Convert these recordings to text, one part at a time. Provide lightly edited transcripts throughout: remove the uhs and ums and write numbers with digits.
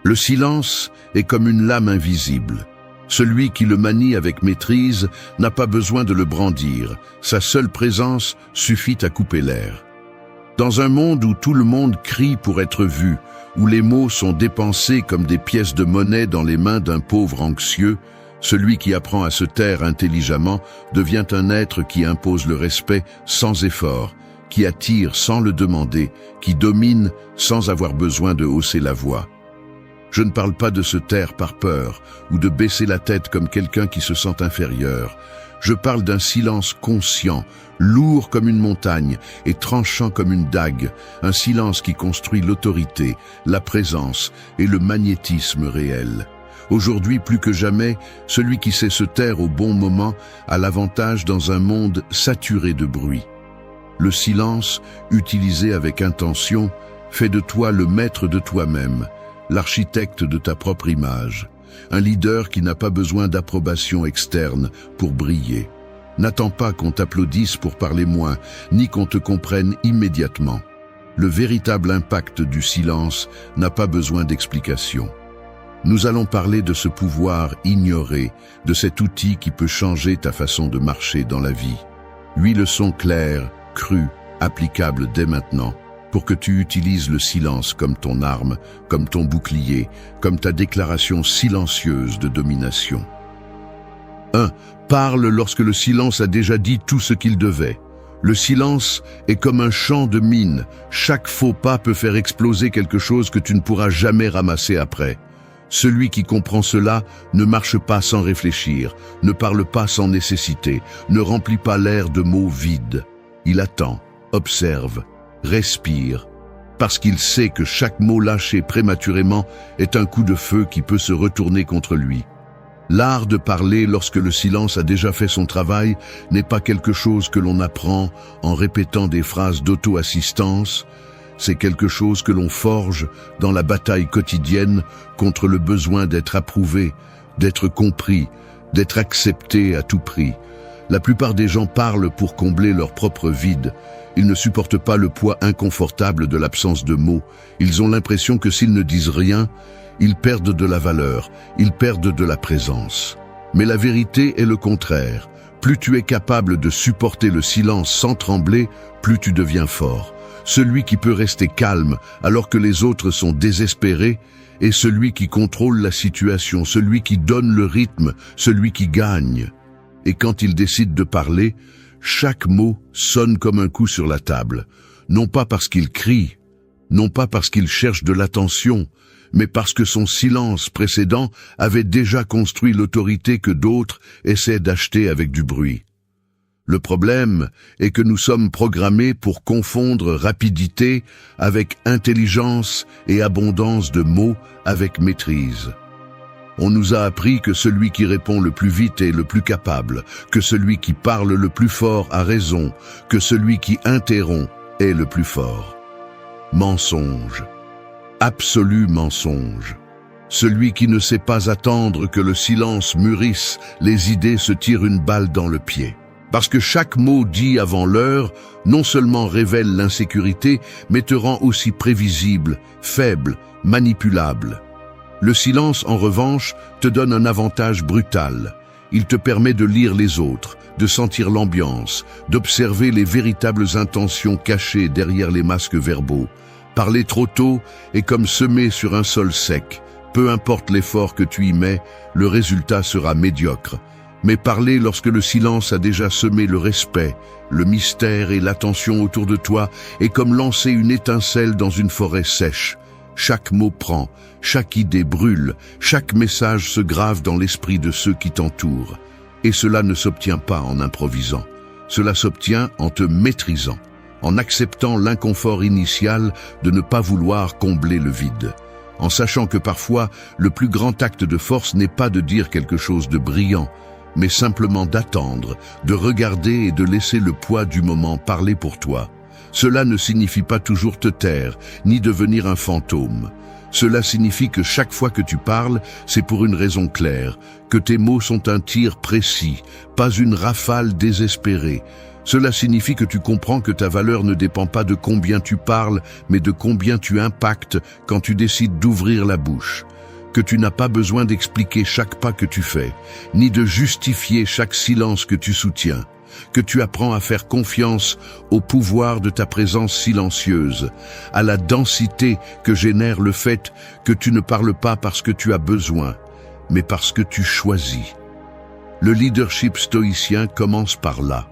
Le silence est comme une lame invisible. Celui qui le manie avec maîtrise n'a pas besoin de le brandir. Sa seule présence suffit à couper l'air. Dans un monde où tout le monde crie pour être vu, où les mots sont dépensés comme des pièces de monnaie dans les mains d'un pauvre anxieux, celui qui apprend à se taire intelligemment devient un être qui impose le respect sans effort, qui attire sans le demander, qui domine sans avoir besoin de hausser la voix. Je ne parle pas de se taire par peur ou de baisser la tête comme quelqu'un qui se sent inférieur. Je parle d'un silence conscient, lourd comme une montagne et tranchant comme une dague, un silence qui construit l'autorité, la présence et le magnétisme réel. Aujourd'hui, plus que jamais, celui qui sait se taire au bon moment a l'avantage dans un monde saturé de bruit. Le silence, utilisé avec intention, fait de toi le maître de toi-même, l'architecte de ta propre image, un leader qui n'a pas besoin d'approbation externe pour briller. N'attends pas qu'on t'applaudisse pour parler moins, ni qu'on te comprenne immédiatement. Le véritable impact du silence n'a pas besoin d'explication. Nous allons parler de ce pouvoir ignoré, de cet outil qui peut changer ta façon de marcher dans la vie. 8 leçons claires, crues, applicables dès maintenant, pour que tu utilises le silence comme ton arme, comme ton bouclier, comme ta déclaration silencieuse de domination. 1. Parle lorsque le silence a déjà dit tout ce qu'il devait. Le silence est comme un champ de mine. Chaque faux pas peut faire exploser quelque chose que tu ne pourras jamais ramasser après. Celui qui comprend cela ne marche pas sans réfléchir, ne parle pas sans nécessité, ne remplit pas l'air de mots vides. Il attend, observe, respire, parce qu'il sait que chaque mot lâché prématurément est un coup de feu qui peut se retourner contre lui. L'art de parler lorsque le silence a déjà fait son travail n'est pas quelque chose que l'on apprend en répétant des phrases d'auto-assistance, c'est quelque chose que l'on forge dans la bataille quotidienne contre le besoin d'être approuvé, d'être compris, d'être accepté à tout prix. La plupart des gens parlent pour combler leur propre vide. Ils ne supportent pas le poids inconfortable de l'absence de mots. Ils ont l'impression que s'ils ne disent rien, ils perdent de la valeur, ils perdent de la présence. Mais la vérité est le contraire. Plus tu es capable de supporter le silence sans trembler, plus tu deviens fort. Celui qui peut rester calme alors que les autres sont désespérés est celui qui contrôle la situation, celui qui donne le rythme, celui qui gagne. Et quand il décide de parler, chaque mot sonne comme un coup sur la table, non pas parce qu'il crie, non pas parce qu'il cherche de l'attention, mais parce que son silence précédent avait déjà construit l'autorité que d'autres essaient d'acheter avec du bruit. Le problème est que nous sommes programmés pour confondre rapidité avec intelligence et abondance de mots avec maîtrise. On nous a appris que celui qui répond le plus vite est le plus capable, que celui qui parle le plus fort a raison, que celui qui interrompt est le plus fort. Mensonge. Absolu mensonge. Celui qui ne sait pas attendre que le silence mûrisse, les idées se tirent une balle dans le pied. Parce que chaque mot dit avant l'heure non seulement révèle l'insécurité, mais te rend aussi prévisible, faible, manipulable. Le silence, en revanche, te donne un avantage brutal. Il te permet de lire les autres, de sentir l'ambiance, d'observer les véritables intentions cachées derrière les masques verbaux. Parler trop tôt est comme semer sur un sol sec. Peu importe l'effort que tu y mets, le résultat sera médiocre. Mais parler lorsque le silence a déjà semé le respect, le mystère et l'attention autour de toi est comme lancer une étincelle dans une forêt sèche. Chaque mot prend, chaque idée brûle, chaque message se grave dans l'esprit de ceux qui t'entourent. Et cela ne s'obtient pas en improvisant. Cela s'obtient en te maîtrisant, en acceptant l'inconfort initial de ne pas vouloir combler le vide. En sachant que parfois, le plus grand acte de force n'est pas de dire quelque chose de brillant, mais simplement d'attendre, de regarder et de laisser le poids du moment parler pour toi. Cela ne signifie pas toujours te taire, ni devenir un fantôme. Cela signifie que chaque fois que tu parles, c'est pour une raison claire, que tes mots sont un tir précis, pas une rafale désespérée. Cela signifie que tu comprends que ta valeur ne dépend pas de combien tu parles, mais de combien tu impactes quand tu décides d'ouvrir la bouche. que tu n'as pas besoin d'expliquer chaque pas que tu fais, ni de justifier chaque silence que tu soutiens, que tu apprends à faire confiance au pouvoir de ta présence silencieuse, à la densité que génère le fait que tu ne parles pas parce que tu as besoin, mais parce que tu choisis. Le leadership stoïcien commence par là,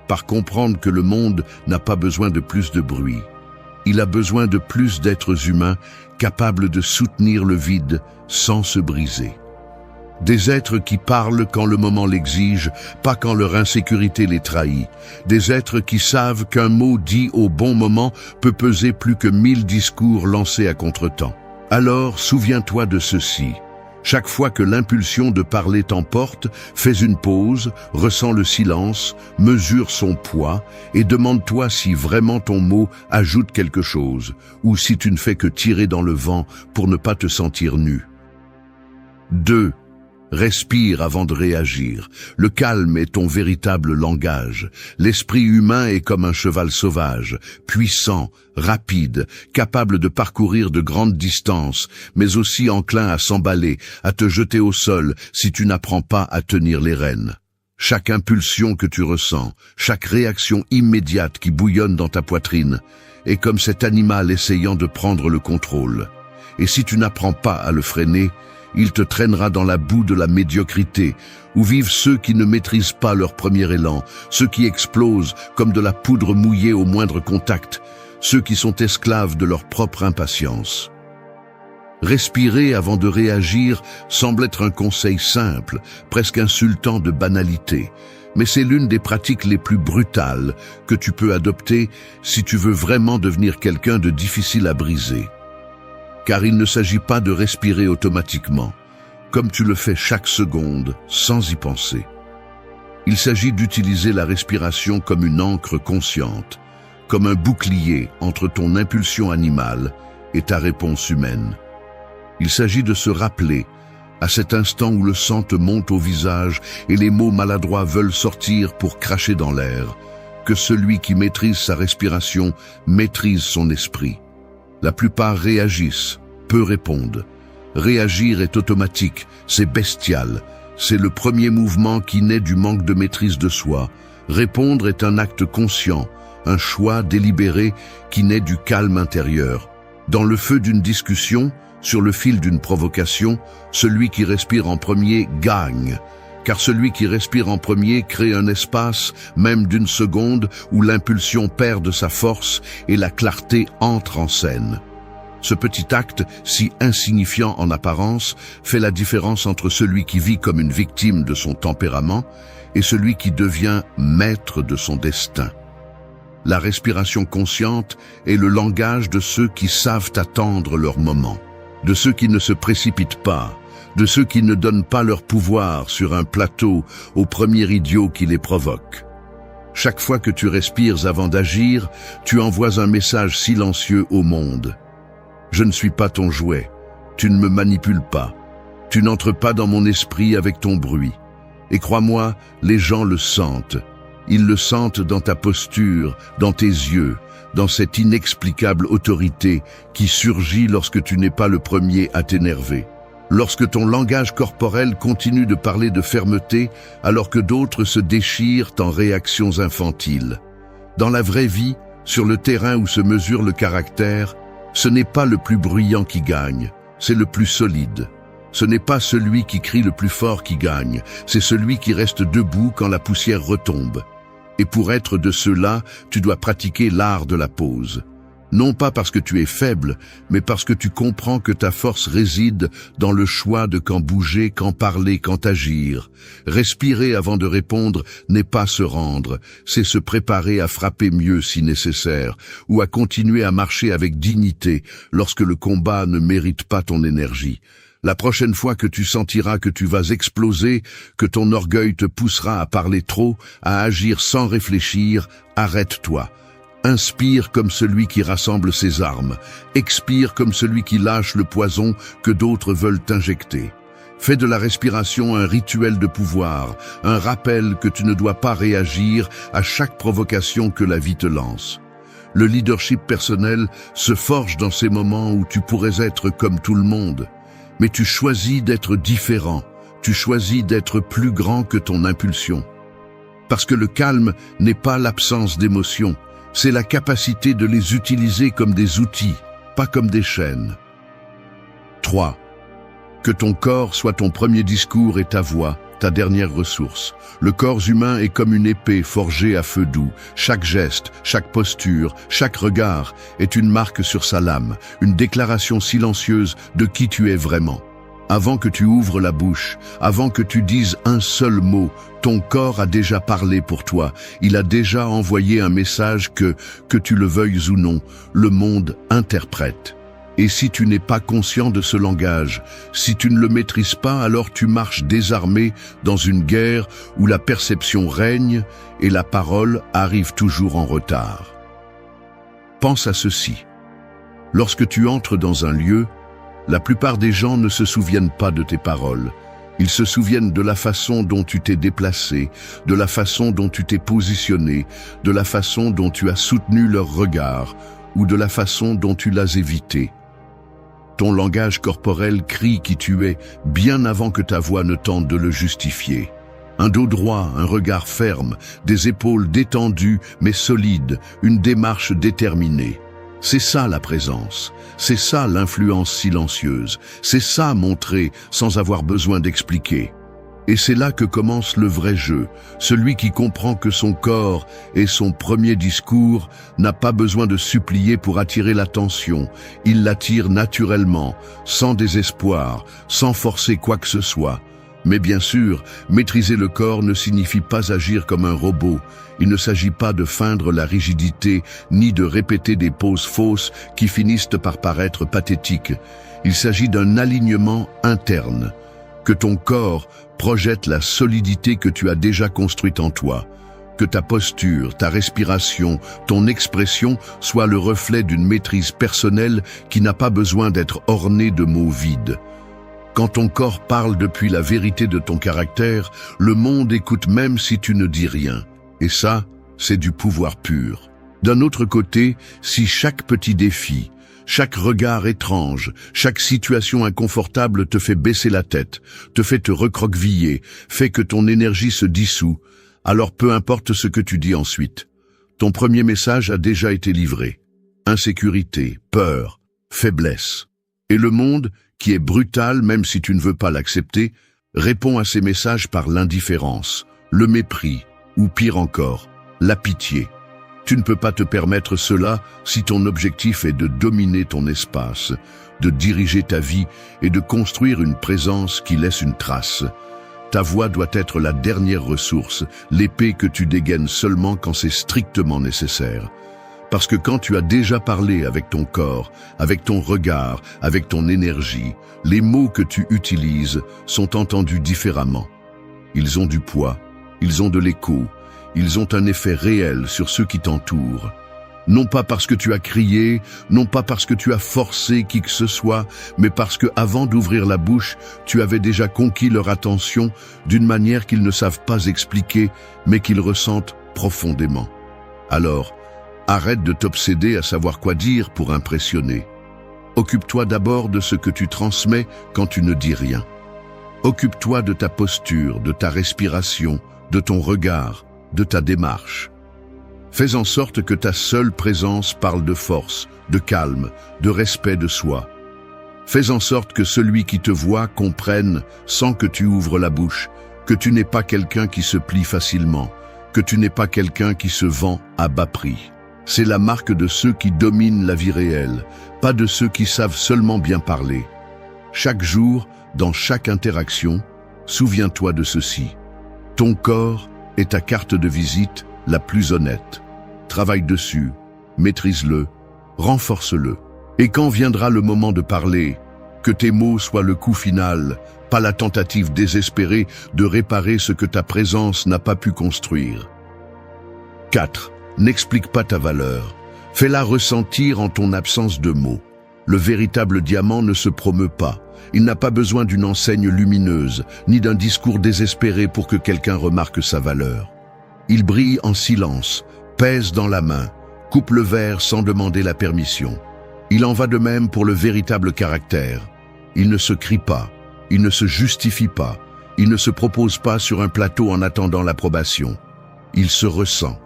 par comprendre que le monde n'a pas besoin de plus de bruit. Il a besoin de plus d'êtres humains capables de soutenir le vide sans se briser. Des êtres qui parlent quand le moment l'exige, pas quand leur insécurité les trahit. Des êtres qui savent qu'un mot dit au bon moment peut peser plus que 1000 discours lancés à contretemps. Alors, souviens-toi de ceci. Chaque fois que l'impulsion de parler t'emporte, fais une pause, ressens le silence, mesure son poids et demande-toi si vraiment ton mot ajoute quelque chose ou si tu ne fais que tirer dans le vent pour ne pas te sentir nu. 2. Respire avant de réagir. Le calme est ton véritable langage. L'esprit humain est comme un cheval sauvage, puissant, rapide, capable de parcourir de grandes distances, mais aussi enclin à s'emballer, à te jeter au sol si tu n'apprends pas à tenir les rênes. Chaque impulsion que tu ressens, chaque réaction immédiate qui bouillonne dans ta poitrine, est comme cet animal essayant de prendre le contrôle. Et si tu n'apprends pas à le freiner, il te traînera dans la boue de la médiocrité, où vivent ceux qui ne maîtrisent pas leur premier élan, ceux qui explosent comme de la poudre mouillée au moindre contact, ceux qui sont esclaves de leur propre impatience. Respirer avant de réagir semble être un conseil simple, presque insultant de banalité, mais c'est l'une des pratiques les plus brutales que tu peux adopter si tu veux vraiment devenir quelqu'un de difficile à briser. Car il ne s'agit pas de respirer automatiquement, comme tu le fais chaque seconde, sans y penser. Il s'agit d'utiliser la respiration comme une ancre consciente, comme un bouclier entre ton impulsion animale et ta réponse humaine. Il s'agit de se rappeler, à cet instant où le sang te monte au visage et les mots maladroits veulent sortir pour cracher dans l'air, que celui qui maîtrise sa respiration maîtrise son esprit. La plupart réagissent, peu répondent. Réagir est automatique, c'est bestial. C'est le premier mouvement qui naît du manque de maîtrise de soi. Répondre est un acte conscient, un choix délibéré qui naît du calme intérieur. Dans le feu d'une discussion, sur le fil d'une provocation, celui qui respire en premier gagne. Car celui qui respire en premier crée un espace, même d'une seconde, où l'impulsion perd de sa force et la clarté entre en scène. Ce petit acte, si insignifiant en apparence, fait la différence entre celui qui vit comme une victime de son tempérament et celui qui devient maître de son destin. La respiration consciente est le langage de ceux qui savent attendre leur moment, de ceux qui ne se précipitent pas, de ceux qui ne donnent pas leur pouvoir sur un plateau au premier idiot qui les provoque. Chaque fois que tu respires avant d'agir, tu envoies un message silencieux au monde. Je ne suis pas ton jouet, tu ne me manipules pas, tu n'entres pas dans mon esprit avec ton bruit. Et crois-moi, les gens le sentent. Ils le sentent dans ta posture, dans tes yeux, dans cette inexplicable autorité qui surgit lorsque tu n'es pas le premier à t'énerver. Lorsque ton langage corporel continue de parler de fermeté alors que d'autres se déchirent en réactions infantiles. Dans la vraie vie, sur le terrain où se mesure le caractère, ce n'est pas le plus bruyant qui gagne, c'est le plus solide. Ce n'est pas celui qui crie le plus fort qui gagne, c'est celui qui reste debout quand la poussière retombe. Et pour être de ceux-là, tu dois pratiquer l'art de la pause. Non pas parce que tu es faible, mais parce que tu comprends que ta force réside dans le choix de quand bouger, quand parler, quand agir. Respirer avant de répondre n'est pas se rendre, c'est se préparer à frapper mieux si nécessaire, ou à continuer à marcher avec dignité lorsque le combat ne mérite pas ton énergie. La prochaine fois que tu sentiras que tu vas exploser, que ton orgueil te poussera à parler trop, à agir sans réfléchir, arrête-toi. Inspire comme celui qui rassemble ses armes. Expire comme celui qui lâche le poison que d'autres veulent injecter. Fais de la respiration un rituel de pouvoir, un rappel que tu ne dois pas réagir à chaque provocation que la vie te lance. Le leadership personnel se forge dans ces moments où tu pourrais être comme tout le monde. mais tu choisis d'être différent, tu choisis d'être plus grand que ton impulsion. Parce que le calme n'est pas l'absence d'émotions, c'est la capacité de les utiliser comme des outils, pas comme des chaînes. 3. Que ton corps soit ton premier discours et ta voix, ta dernière ressource. Le corps humain est comme une épée forgée à feu doux. Chaque geste, chaque posture, chaque regard est une marque sur sa lame, une déclaration silencieuse de qui tu es vraiment. Avant que tu ouvres la bouche, avant que tu dises un seul mot, ton corps a déjà parlé pour toi. Il a déjà envoyé un message que tu le veuilles ou non, le monde interprète. Et si tu n'es pas conscient de ce langage, si tu ne le maîtrises pas, alors tu marches désarmé dans une guerre où la perception règne et la parole arrive toujours en retard. Pense à ceci. Lorsque tu entres dans un lieu, la plupart des gens ne se souviennent pas de tes paroles. Ils se souviennent de la façon dont tu t'es déplacé, de la façon dont tu t'es positionné, de la façon dont tu as soutenu leur regard ou de la façon dont tu l'as évité. Ton langage corporel crie qui tu es bien avant que ta voix ne tente de le justifier. Un dos droit, un regard ferme, des épaules détendues mais solides, une démarche déterminée. C'est ça la présence, c'est ça l'influence silencieuse, c'est ça montrer sans avoir besoin d'expliquer. Et c'est là que commence le vrai jeu, celui qui comprend que son corps et son premier discours n'a pas besoin de supplier pour attirer l'attention. Il l'attire naturellement, sans désespoir, sans forcer quoi que ce soit. Mais bien sûr, maîtriser le corps ne signifie pas agir comme un robot. Il ne s'agit pas de feindre la rigidité, ni de répéter des poses fausses qui finissent par paraître pathétiques. Il s'agit d'un alignement interne. Que ton corps projette la solidité que tu as déjà construite en toi. Que ta posture, ta respiration, ton expression soient le reflet d'une maîtrise personnelle qui n'a pas besoin d'être ornée de mots vides. Quand ton corps parle depuis la vérité de ton caractère, le monde écoute même si tu ne dis rien. Et ça, c'est du pouvoir pur. D'un autre côté, si chaque petit défi, chaque regard étrange, chaque situation inconfortable te fait baisser la tête, te fait te recroqueviller, fait que ton énergie se dissout, alors peu importe ce que tu dis ensuite. Ton premier message a déjà été livré. Insécurité, peur, faiblesse. Et le monde, qui est brutal même si tu ne veux pas l'accepter, répond à ces messages par l'indifférence, le mépris, ou pire encore, la pitié. Tu ne peux pas te permettre cela si ton objectif est de dominer ton espace, de diriger ta vie et de construire une présence qui laisse une trace. Ta voix doit être la dernière ressource, l'épée que tu dégaines seulement quand c'est strictement nécessaire. Parce que quand tu as déjà parlé avec ton corps, avec ton regard, avec ton énergie, les mots que tu utilises sont entendus différemment. Ils ont du poids, ils ont de l'écho, ils ont un effet réel sur ceux qui t'entourent. Non pas parce que tu as crié, non pas parce que tu as forcé qui que ce soit, mais parce que avant d'ouvrir la bouche, tu avais déjà conquis leur attention d'une manière qu'ils ne savent pas expliquer, mais qu'ils ressentent profondément. Alors, arrête de t'obséder à savoir quoi dire pour impressionner. Occupe-toi d'abord de ce que tu transmets quand tu ne dis rien. Occupe-toi de ta posture, de ta respiration, de ton regard, de ta démarche. Fais en sorte que ta seule présence parle de force, de calme, de respect de soi. Fais en sorte que celui qui te voit comprenne, sans que tu ouvres la bouche, que tu n'es pas quelqu'un qui se plie facilement, que tu n'es pas quelqu'un qui se vend à bas prix. C'est la marque de ceux qui dominent la vie réelle, pas de ceux qui savent seulement bien parler. Chaque jour, dans chaque interaction, souviens-toi de ceci. Ton corps est ta carte de visite la plus honnête. Travaille dessus, maîtrise-le, renforce-le. Et quand viendra le moment de parler, que tes mots soient le coup final, pas la tentative désespérée de réparer ce que ta présence n'a pas pu construire. 4. N'explique pas ta valeur. Fais-la ressentir en ton absence de mots. Le véritable diamant ne se promeut pas. Il n'a pas besoin d'une enseigne lumineuse, ni d'un discours désespéré pour que quelqu'un remarque sa valeur. Il brille en silence, pèse dans la main, coupe le verre sans demander la permission. Il en va de même pour le véritable caractère. Il ne se crie pas, il ne se justifie pas, il ne se propose pas sur un plateau en attendant l'approbation. Il se ressent.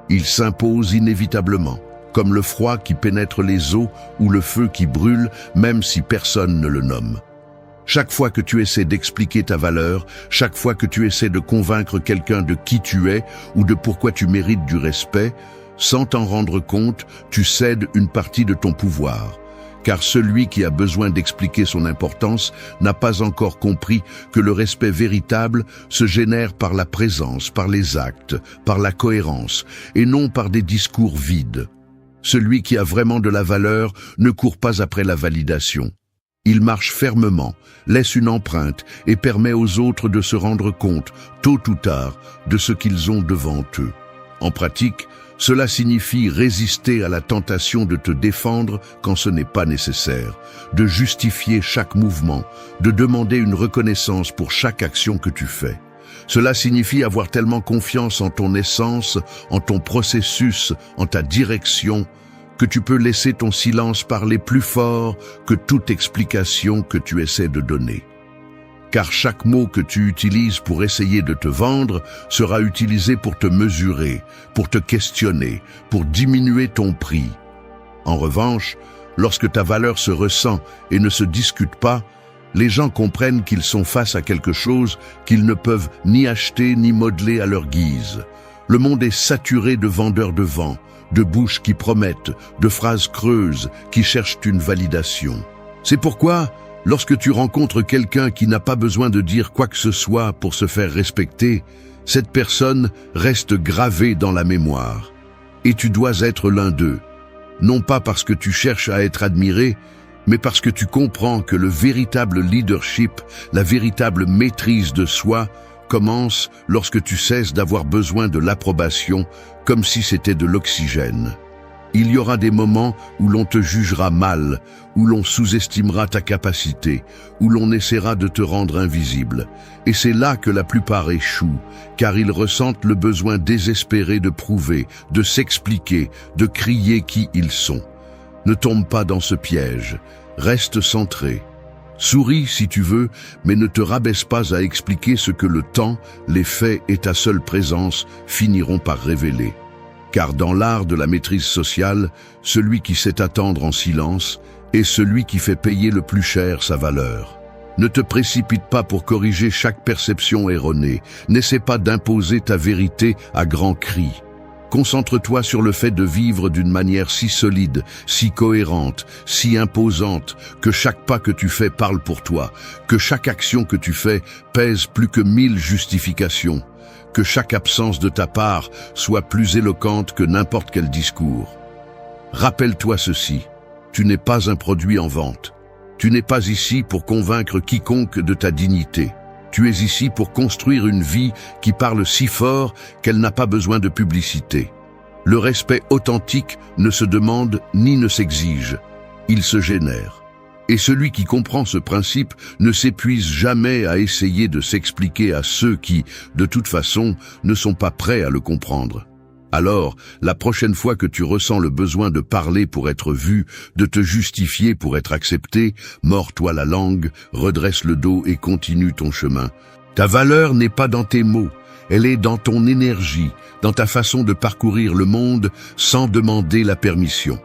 Il s'impose inévitablement, comme le froid qui pénètre les os ou le feu qui brûle, même si personne ne le nomme. Chaque fois que tu essaies d'expliquer ta valeur, chaque fois que tu essaies de convaincre quelqu'un de qui tu es ou de pourquoi tu mérites du respect, sans t'en rendre compte, tu cèdes une partie de ton pouvoir. Car celui qui a besoin d'expliquer son importance n'a pas encore compris que le respect véritable se génère par la présence, par les actes, par la cohérence, et non par des discours vides. Celui qui a vraiment de la valeur ne court pas après la validation. Il marche fermement, laisse une empreinte et permet aux autres de se rendre compte, tôt ou tard, de ce qu'ils ont devant eux. En pratique, cela signifie résister à la tentation de te défendre quand ce n'est pas nécessaire, de justifier chaque mouvement, de demander une reconnaissance pour chaque action que tu fais. Cela signifie avoir tellement confiance en ton essence, en ton processus, en ta direction, que tu peux laisser ton silence parler plus fort que toute explication que tu essaies de donner. Car chaque mot que tu utilises pour essayer de te vendre sera utilisé pour te mesurer, pour te questionner, pour diminuer ton prix. En revanche, lorsque ta valeur se ressent et ne se discute pas, les gens comprennent qu'ils sont face à quelque chose qu'ils ne peuvent ni acheter ni modeler à leur guise. Le monde est saturé de vendeurs de vent, de bouches qui promettent, de phrases creuses qui cherchent une validation. C'est pourquoi, lorsque tu rencontres quelqu'un qui n'a pas besoin de dire quoi que ce soit pour se faire respecter, cette personne reste gravée dans la mémoire. Et tu dois être l'un d'eux. Non pas parce que tu cherches à être admiré, mais parce que tu comprends que le véritable leadership, la véritable maîtrise de soi, commence lorsque tu cesses d'avoir besoin de l'approbation comme si c'était de l'oxygène. Il y aura des moments où l'on te jugera mal, où l'on sous-estimera ta capacité, où l'on essaiera de te rendre invisible. Et c'est là que la plupart échouent, car ils ressentent le besoin désespéré de prouver, de s'expliquer, de crier qui ils sont. Ne tombe pas dans ce piège, reste centré. Souris si tu veux, mais ne te rabaisse pas à expliquer ce que le temps, les faits et ta seule présence finiront par révéler. Car dans l'art de la maîtrise sociale, celui qui sait attendre en silence est celui qui fait payer le plus cher sa valeur. Ne te précipite pas pour corriger chaque perception erronée. N'essaie pas d'imposer ta vérité à grands cris. Concentre-toi sur le fait de vivre d'une manière si solide, si cohérente, si imposante, que chaque pas que tu fais parle pour toi, que chaque action que tu fais pèse plus que 1000 justifications, que chaque absence de ta part soit plus éloquente que n'importe quel discours. Rappelle-toi ceci, tu n'es pas un produit en vente. Tu n'es pas ici pour convaincre quiconque de ta dignité. Tu es ici pour construire une vie qui parle si fort qu'elle n'a pas besoin de publicité. Le respect authentique ne se demande ni ne s'exige, il se génère. Et celui qui comprend ce principe ne s'épuise jamais à essayer de s'expliquer à ceux qui, de toute façon, ne sont pas prêts à le comprendre. Alors, la prochaine fois que tu ressens le besoin de parler pour être vu, de te justifier pour être accepté, mords-toi la langue, redresse le dos et continue ton chemin. Ta valeur n'est pas dans tes mots, elle est dans ton énergie, dans ta façon de parcourir le monde sans demander la permission.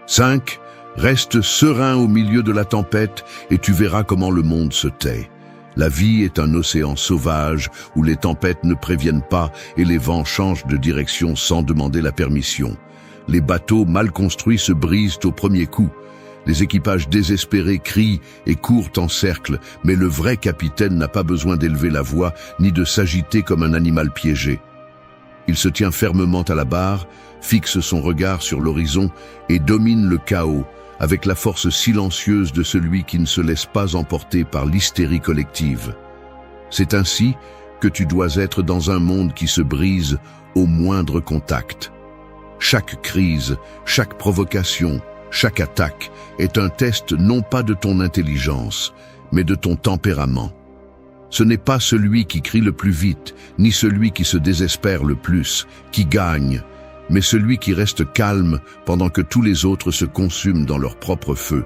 5. Reste serein au milieu de la tempête et tu verras comment le monde se tait. La vie est un océan sauvage où les tempêtes ne préviennent pas et les vents changent de direction sans demander la permission. Les bateaux mal construits se brisent au premier coup. Les équipages désespérés crient et courent en cercle, mais le vrai capitaine n'a pas besoin d'élever la voix ni de s'agiter comme un animal piégé. Il se tient fermement à la barre, fixe son regard sur l'horizon et domine le chaos, avec la force silencieuse de celui qui ne se laisse pas emporter par l'hystérie collective. C'est ainsi que tu dois être dans un monde qui se brise au moindre contact. Chaque crise, chaque provocation, chaque attaque est un test non pas de ton intelligence, mais de ton tempérament. Ce n'est pas celui qui crie le plus vite, ni celui qui se désespère le plus, qui gagne, mais celui qui reste calme pendant que tous les autres se consument dans leur propre feu,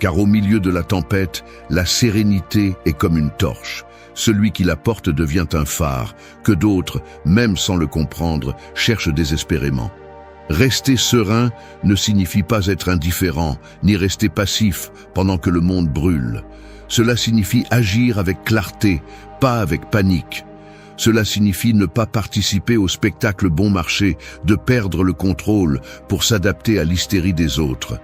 Car au milieu de la tempête, la sérénité est comme une torche. Celui qui la porte devient un phare, que d'autres, même sans le comprendre, cherchent désespérément. Rester serein ne signifie pas être indifférent, ni rester passif pendant que le monde brûle. Cela signifie agir avec clarté, pas avec panique. Cela signifie ne pas participer au spectacle bon marché, de perdre le contrôle pour s'adapter à l'hystérie des autres.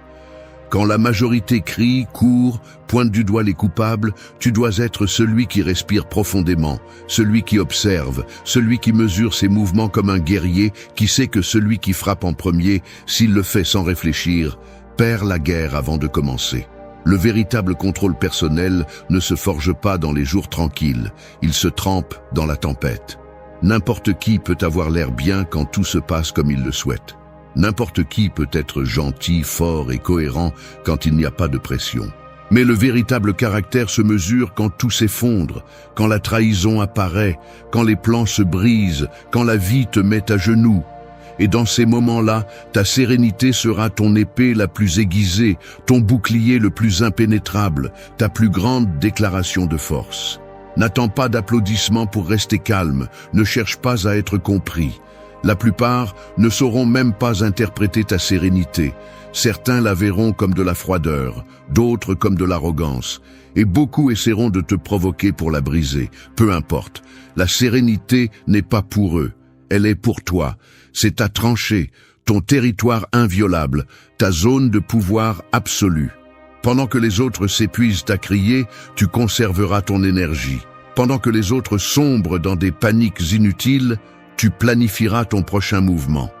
Quand la majorité crie, court, pointe du doigt les coupables, tu dois être celui qui respire profondément, celui qui observe, celui qui mesure ses mouvements comme un guerrier, qui sait que celui qui frappe en premier, s'il le fait sans réfléchir, perd la guerre avant de commencer. Le véritable contrôle personnel ne se forge pas dans les jours tranquilles, il se trempe dans la tempête. N'importe qui peut avoir l'air bien quand tout se passe comme il le souhaite. N'importe qui peut être gentil, fort et cohérent quand il n'y a pas de pression. Mais le véritable caractère se mesure quand tout s'effondre, quand la trahison apparaît, quand les plans se brisent, quand la vie te met à genoux. Et dans ces moments-là, ta sérénité sera ton épée la plus aiguisée, ton bouclier le plus impénétrable, ta plus grande déclaration de force. N'attends pas d'applaudissements pour rester calme, ne cherche pas à être compris. La plupart ne sauront même pas interpréter ta sérénité. Certains la verront comme de la froideur, d'autres comme de l'arrogance, et beaucoup essaieront de te provoquer pour la briser. Peu importe, la sérénité n'est pas pour eux, elle est pour toi. C'est ta tranchée, ton territoire inviolable, ta zone de pouvoir absolu. Pendant que les autres s'épuisent à crier, tu conserveras ton énergie. Pendant que les autres sombrent dans des paniques inutiles, tu planifieras ton prochain mouvement.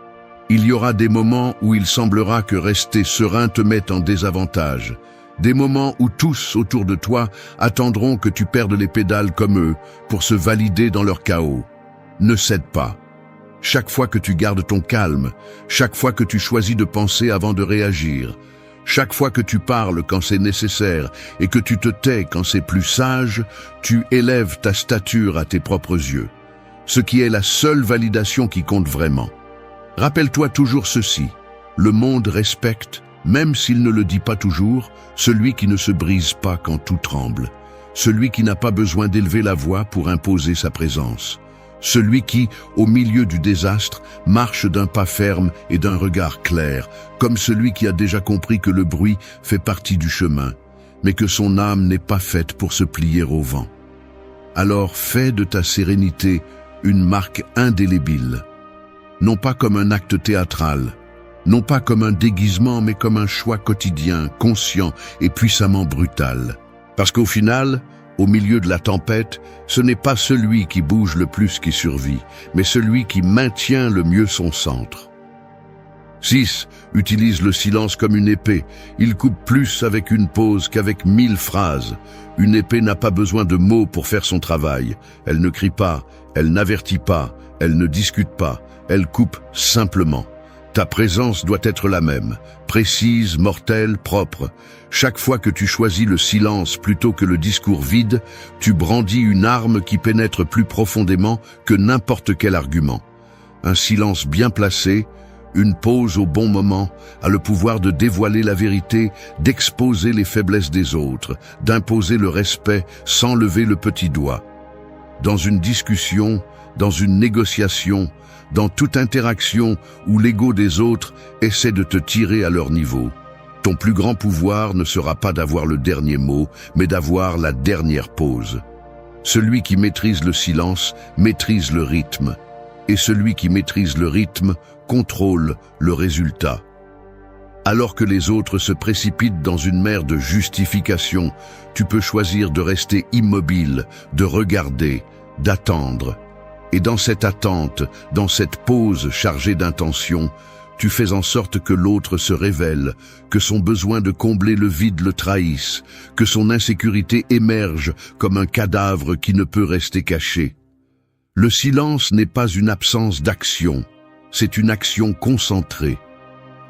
Il y aura des moments où il semblera que rester serein te mette en désavantage. Des moments où tous autour de toi attendront que tu perdes les pédales comme eux pour se valider dans leur chaos. Ne cède pas. Chaque fois que tu gardes ton calme, chaque fois que tu choisis de penser avant de réagir, chaque fois que tu parles quand c'est nécessaire et que tu te tais quand c'est plus sage, tu élèves ta stature à tes propres yeux. Ce qui est la seule validation qui compte vraiment. Rappelle-toi toujours ceci, le monde respecte, même s'il ne le dit pas toujours, celui qui ne se brise pas quand tout tremble, celui qui n'a pas besoin d'élever la voix pour imposer sa présence, celui qui, au milieu du désastre, marche d'un pas ferme et d'un regard clair, comme celui qui a déjà compris que le bruit fait partie du chemin, mais que son âme n'est pas faite pour se plier au vent. Alors fais de ta sérénité une marque indélébile, non pas comme un acte théâtral, non pas comme un déguisement, mais comme un choix quotidien, conscient et puissamment brutal. Parce qu'au final, au milieu de la tempête, ce n'est pas celui qui bouge le plus qui survit, mais celui qui maintient le mieux son centre. 6. Utilise le silence comme une épée. Il coupe plus avec une pause qu'avec 1000 phrases. Une épée n'a pas besoin de mots pour faire son travail. Elle ne crie pas, elle n'avertit pas, elle ne discute pas, elle coupe simplement. Ta présence doit être la même, précise, mortelle, propre. Chaque fois que tu choisis le silence plutôt que le discours vide, tu brandis une arme qui pénètre plus profondément que n'importe quel argument. Un silence bien placé, une pause au bon moment, a le pouvoir de dévoiler la vérité, d'exposer les faiblesses des autres, d'imposer le respect sans lever le petit doigt. Dans une discussion, dans une négociation, dans toute interaction où l'ego des autres essaie de te tirer à leur niveau, ton plus grand pouvoir ne sera pas d'avoir le dernier mot, mais d'avoir la dernière pause. Celui qui maîtrise le silence maîtrise le rythme, et celui qui maîtrise le rythme contrôle le résultat. Alors que les autres se précipitent dans une mer de justification, tu peux choisir de rester immobile, de regarder, d'attendre. Et dans cette attente, dans cette pause chargée d'intention, tu fais en sorte que l'autre se révèle, que son besoin de combler le vide le trahisse, que son insécurité émerge comme un cadavre qui ne peut rester caché. Le silence n'est pas une absence d'action, c'est une action concentrée.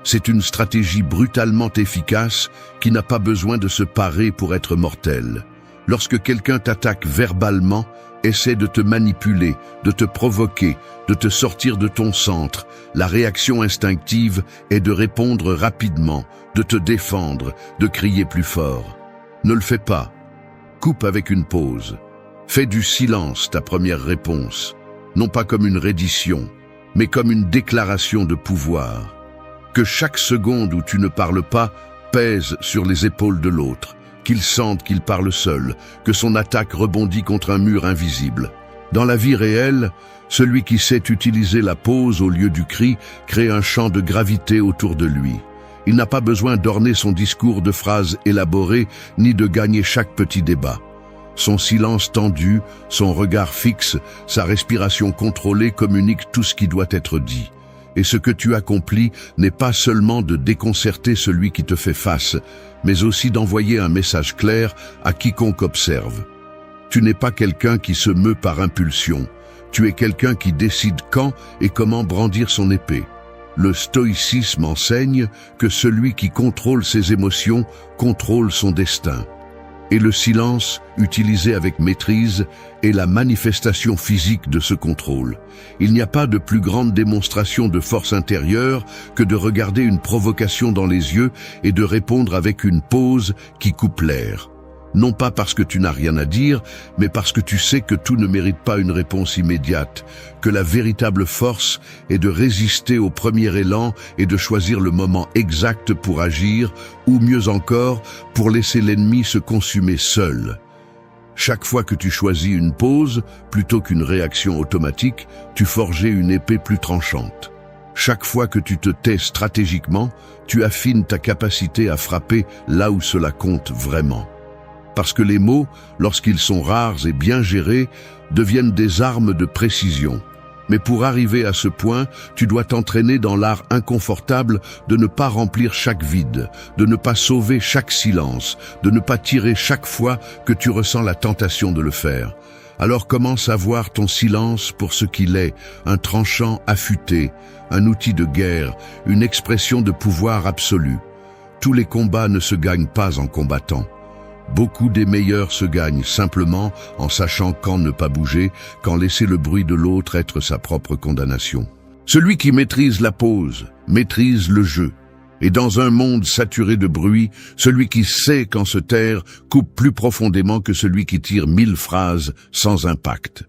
C'est une stratégie brutalement efficace qui n'a pas besoin de se parer pour être mortelle. Lorsque quelqu'un t'attaque verbalement, essaie de te manipuler, de te provoquer, de te sortir de ton centre. La réaction instinctive est de répondre rapidement, de te défendre, de crier plus fort. Ne le fais pas. Coupe avec une pause. Fais du silence ta première réponse, non pas comme une reddition, mais comme une déclaration de pouvoir. Que chaque seconde où tu ne parles pas pèse sur les épaules de l'autre, qu'il sente qu'il parle seul, que son attaque rebondit contre un mur invisible. Dans la vie réelle, celui qui sait utiliser la pause au lieu du cri crée un champ de gravité autour de lui. Il n'a pas besoin d'orner son discours de phrases élaborées, ni de gagner chaque petit débat. Son silence tendu, son regard fixe, sa respiration contrôlée communiquent tout ce qui doit être dit. Et ce que tu accomplis n'est pas seulement de déconcerter celui qui te fait face, mais aussi d'envoyer un message clair à quiconque observe. Tu n'es pas quelqu'un qui se meut par impulsion. Tu es quelqu'un qui décide quand et comment brandir son épée. Le stoïcisme enseigne que celui qui contrôle ses émotions contrôle son destin. Et le silence, utilisé avec maîtrise, est la manifestation physique de ce contrôle. Il n'y a pas de plus grande démonstration de force intérieure que de regarder une provocation dans les yeux et de répondre avec une pause qui coupe l'air. Non pas parce que tu n'as rien à dire, mais parce que tu sais que tout ne mérite pas une réponse immédiate, que la véritable force est de résister au premier élan et de choisir le moment exact pour agir, ou mieux encore, pour laisser l'ennemi se consumer seul. Chaque fois que tu choisis une pause, plutôt qu'une réaction automatique, tu forges une épée plus tranchante. Chaque fois que tu te tais stratégiquement, tu affines ta capacité à frapper là où cela compte vraiment. Parce que les mots, lorsqu'ils sont rares et bien gérés, deviennent des armes de précision. Mais pour arriver à ce point, tu dois t'entraîner dans l'art inconfortable de ne pas remplir chaque vide, de ne pas sauver chaque silence, de ne pas tirer chaque fois que tu ressens la tentation de le faire. Alors commence à voir ton silence pour ce qu'il est, un tranchant affûté, un outil de guerre, une expression de pouvoir absolu. Tous les combats ne se gagnent pas en combattant. Beaucoup des meilleurs se gagnent simplement en sachant quand ne pas bouger, quand laisser le bruit de l'autre être sa propre condamnation. Celui qui maîtrise la pause, maîtrise le jeu. Et dans un monde saturé de bruit, celui qui sait quand se taire coupe plus profondément que celui qui tire 1000 phrases sans impact.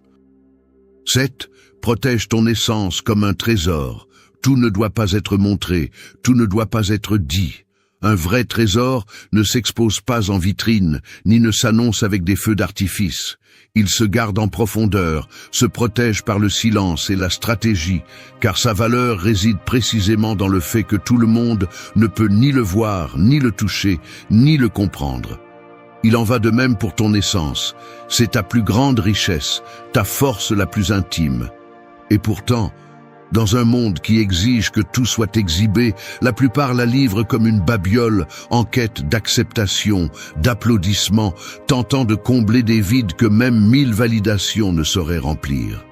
7. Protège ton essence comme un trésor. Tout ne doit pas être montré, tout ne doit pas être dit. Un vrai trésor ne s'expose pas en vitrine, ni ne s'annonce avec des feux d'artifice. Il se garde en profondeur, se protège par le silence et la stratégie, car sa valeur réside précisément dans le fait que tout le monde ne peut ni le voir, ni le toucher, ni le comprendre. Il en va de même pour ton essence. C'est ta plus grande richesse, ta force la plus intime. Et pourtant, dans un monde qui exige que tout soit exhibé, la plupart la livrent comme une babiole en quête d'acceptation, d'applaudissements, tentant de combler des vides que même 1000 validations ne sauraient remplir.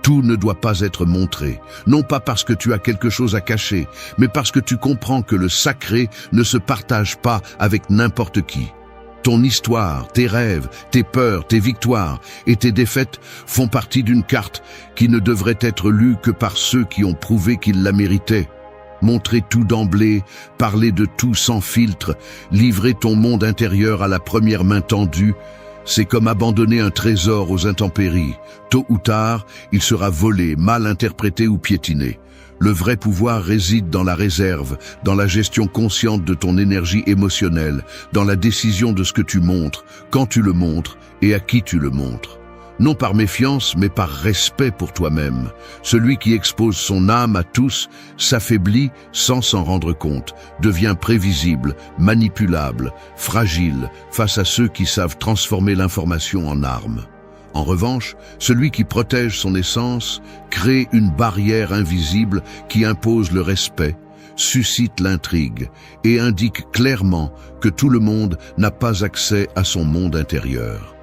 Tout ne doit pas être montré, non pas parce que tu as quelque chose à cacher, mais parce que tu comprends que le sacré ne se partage pas avec n'importe qui. Ton histoire, tes rêves, tes peurs, tes victoires et tes défaites font partie d'une carte qui ne devrait être lue que par ceux qui ont prouvé qu'ils la méritaient. Montrer tout d'emblée, parler de tout sans filtre, livrer ton monde intérieur à la première main tendue, c'est comme abandonner un trésor aux intempéries. Tôt ou tard, il sera volé, mal interprété ou piétiné. Le vrai pouvoir réside dans la réserve, dans la gestion consciente de ton énergie émotionnelle, dans la décision de ce que tu montres, quand tu le montres et à qui tu le montres. Non par méfiance, mais par respect pour toi-même. Celui qui expose son âme à tous s'affaiblit sans s'en rendre compte, devient prévisible, manipulable, fragile face à ceux qui savent transformer l'information en arme. En revanche, celui qui protège son essence crée une barrière invisible qui impose le respect, suscite l'intrigue et indique clairement que tout le monde n'a pas accès à son monde intérieur.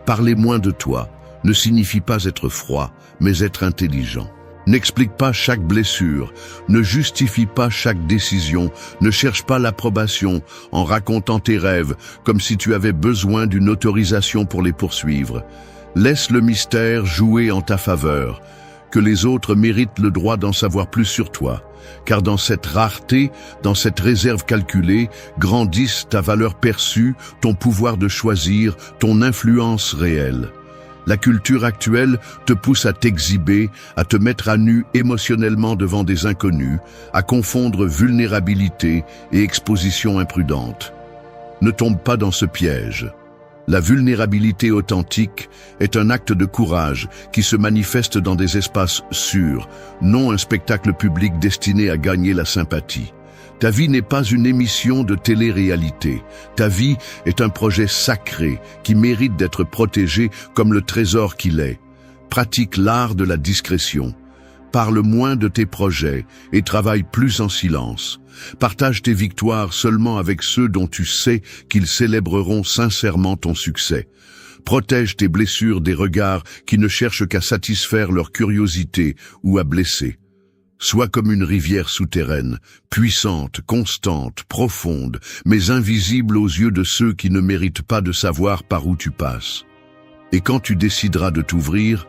Parler moins de toi ne signifie pas être froid, mais être intelligent. N'explique pas chaque blessure, ne justifie pas chaque décision, ne cherche pas l'approbation en racontant tes rêves comme si tu avais besoin d'une autorisation pour les poursuivre. Laisse le mystère jouer en ta faveur, que les autres méritent le droit d'en savoir plus sur toi, car dans cette rareté, dans cette réserve calculée, grandissent ta valeur perçue, ton pouvoir de choisir, ton influence réelle. La culture actuelle te pousse à t'exhiber, à te mettre à nu émotionnellement devant des inconnus, à confondre vulnérabilité et exposition imprudente. Ne tombe pas dans ce piège. La vulnérabilité authentique est un acte de courage qui se manifeste dans des espaces sûrs, non un spectacle public destiné à gagner la sympathie. Ta vie n'est pas une émission de télé-réalité. Ta vie est un projet sacré qui mérite d'être protégé comme le trésor qu'il est. Pratique l'art de la discrétion. Parle moins de tes projets et travaille plus en silence. Partage tes victoires seulement avec ceux dont tu sais qu'ils célébreront sincèrement ton succès. Protège tes blessures des regards qui ne cherchent qu'à satisfaire leur curiosité ou à blesser. Sois comme une rivière souterraine, puissante, constante, profonde, mais invisible aux yeux de ceux qui ne méritent pas de savoir par où tu passes. Et quand tu décideras de t'ouvrir,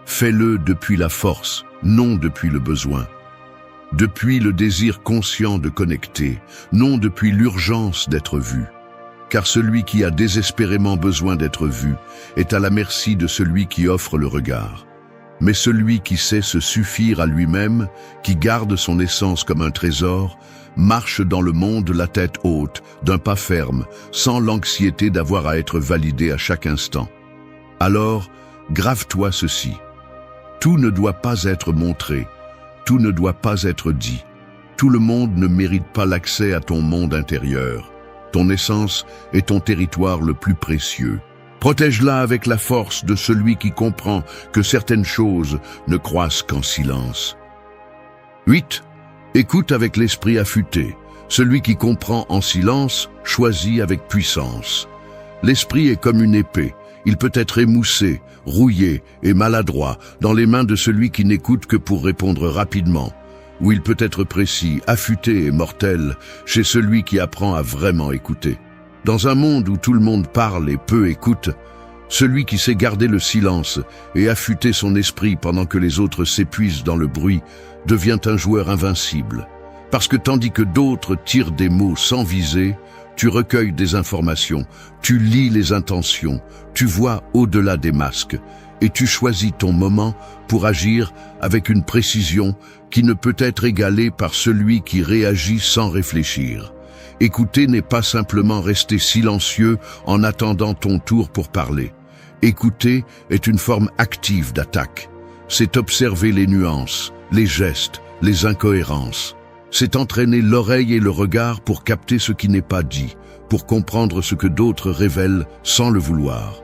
fais-le depuis la force, non depuis le besoin. Depuis le désir conscient de connecter, non depuis l'urgence d'être vu. Car celui qui a désespérément besoin d'être vu est à la merci de celui qui offre le regard. Mais celui qui sait se suffire à lui-même, qui garde son essence comme un trésor, marche dans le monde la tête haute, d'un pas ferme, sans l'anxiété d'avoir à être validé à chaque instant. Alors, grave-toi ceci. Tout ne doit pas être montré, tout ne doit pas être dit. Tout le monde ne mérite pas l'accès à ton monde intérieur. Ton essence est ton territoire le plus précieux. Protège-la avec la force de celui qui comprend que certaines choses ne croissent qu'en silence. 8. Écoute avec l'esprit affûté. Celui qui comprend en silence choisit avec puissance. L'esprit est comme une épée. Il peut être émoussé, rouillé et maladroit dans les mains de celui qui n'écoute que pour répondre rapidement. Ou il peut être précis, affûté et mortel chez celui qui apprend à vraiment écouter. Dans un monde où tout le monde parle et peu écoute, celui qui sait garder le silence et affûter son esprit pendant que les autres s'épuisent dans le bruit devient un joueur invincible. Parce que tandis que d'autres tirent des mots sans viser, tu recueilles des informations, tu lis les intentions, tu vois au-delà des masques et tu choisis ton moment pour agir avec une précision qui ne peut être égalée par celui qui réagit sans réfléchir. Écouter n'est pas simplement rester silencieux en attendant ton tour pour parler. Écouter est une forme active d'attaque. C'est observer les nuances, les gestes, les incohérences. C'est entraîner l'oreille et le regard pour capter ce qui n'est pas dit, pour comprendre ce que d'autres révèlent sans le vouloir.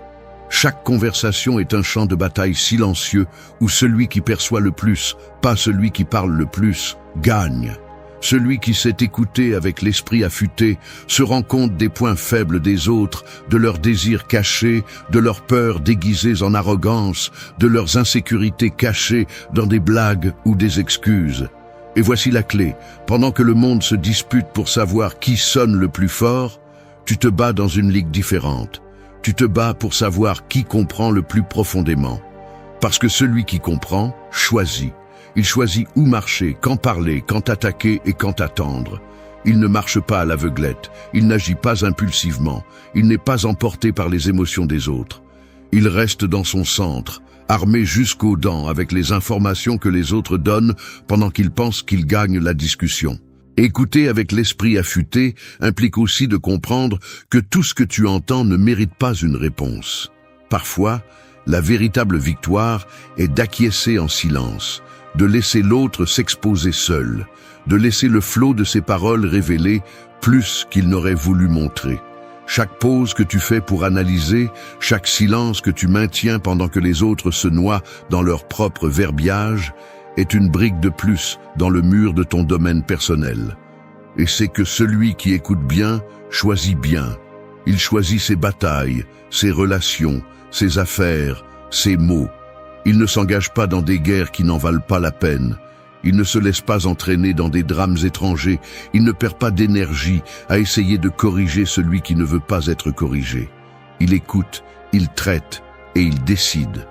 Chaque conversation est un champ de bataille silencieux où celui qui perçoit le plus, pas celui qui parle le plus, gagne. Celui qui sait écouter avec l'esprit affûté se rend compte des points faibles des autres, de leurs désirs cachés, de leurs peurs déguisées en arrogance, de leurs insécurités cachées dans des blagues ou des excuses. Et voici la clé. Pendant que le monde se dispute pour savoir qui sonne le plus fort, tu te bats dans une ligue différente. Tu te bats pour savoir qui comprend le plus profondément. Parce que celui qui comprend choisit. Il choisit où marcher, quand parler, quand attaquer et quand attendre. Il ne marche pas à l'aveuglette, il n'agit pas impulsivement, il n'est pas emporté par les émotions des autres. Il reste dans son centre, armé jusqu'aux dents avec les informations que les autres donnent pendant qu'il pense qu'il gagne la discussion. Écouter avec l'esprit affûté implique aussi de comprendre que tout ce que tu entends ne mérite pas une réponse. Parfois, la véritable victoire est d'acquiescer en silence, de laisser l'autre s'exposer seul, de laisser le flot de ses paroles révéler plus qu'il n'aurait voulu montrer. Chaque pause que tu fais pour analyser, chaque silence que tu maintiens pendant que les autres se noient dans leur propre verbiage, est une brique de plus dans le mur de ton domaine personnel. Et c'est que celui qui écoute bien, choisit bien. Il choisit ses batailles, ses relations, ses affaires, ses mots. Il ne s'engage pas dans des guerres qui n'en valent pas la peine. Il ne se laisse pas entraîner dans des drames étrangers. Il ne perd pas d'énergie à essayer de corriger celui qui ne veut pas être corrigé. Il écoute, il traite, et il décide.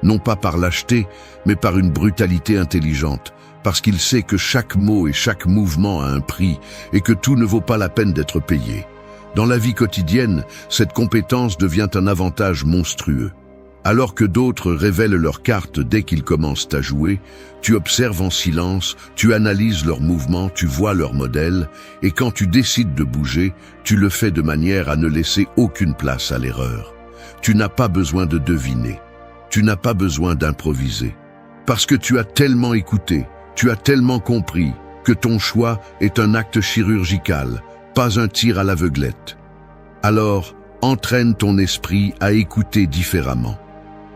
Non pas par lâcheté, mais par une brutalité intelligente, parce qu'il sait que chaque mot et chaque mouvement a un prix et que tout ne vaut pas la peine d'être payé. Dans la vie quotidienne, cette compétence devient un avantage monstrueux. Alors que d'autres révèlent leurs cartes dès qu'ils commencent à jouer, tu observes en silence, tu analyses leurs mouvements, tu vois leurs modèles, et quand tu décides de bouger, tu le fais de manière à ne laisser aucune place à l'erreur. Tu n'as pas besoin de deviner, tu n'as pas besoin d'improviser. Parce que tu as tellement écouté, tu as tellement compris que ton choix est un acte chirurgical, pas un tir à l'aveuglette. Alors, entraîne ton esprit à écouter différemment.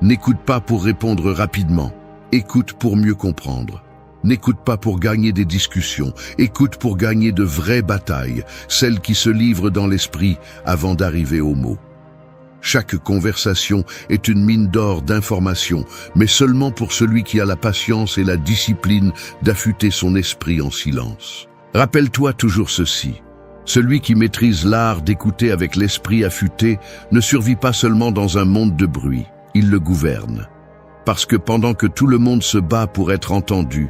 N'écoute pas pour répondre rapidement, écoute pour mieux comprendre. N'écoute pas pour gagner des discussions, écoute pour gagner de vraies batailles, celles qui se livrent dans l'esprit avant d'arriver aux mots. Chaque conversation est une mine d'or d'informations, mais seulement pour celui qui a la patience et la discipline d'affûter son esprit en silence. Rappelle-toi toujours ceci. Celui qui maîtrise l'art d'écouter avec l'esprit affûté ne survit pas seulement dans un monde de bruit, il le gouverne. Parce que pendant que tout le monde se bat pour être entendu,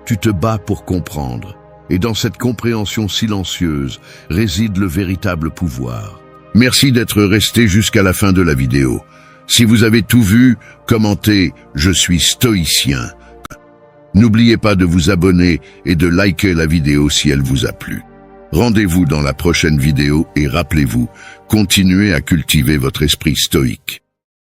tu te bats pour comprendre. Et dans cette compréhension silencieuse réside le véritable pouvoir. Merci d'être resté jusqu'à la fin de la vidéo. Si vous avez tout vu, commentez « Je suis stoïcien ». N'oubliez pas de vous abonner et de liker la vidéo si elle vous a plu. Rendez-vous dans la prochaine vidéo et rappelez-vous, continuez à cultiver votre esprit stoïque.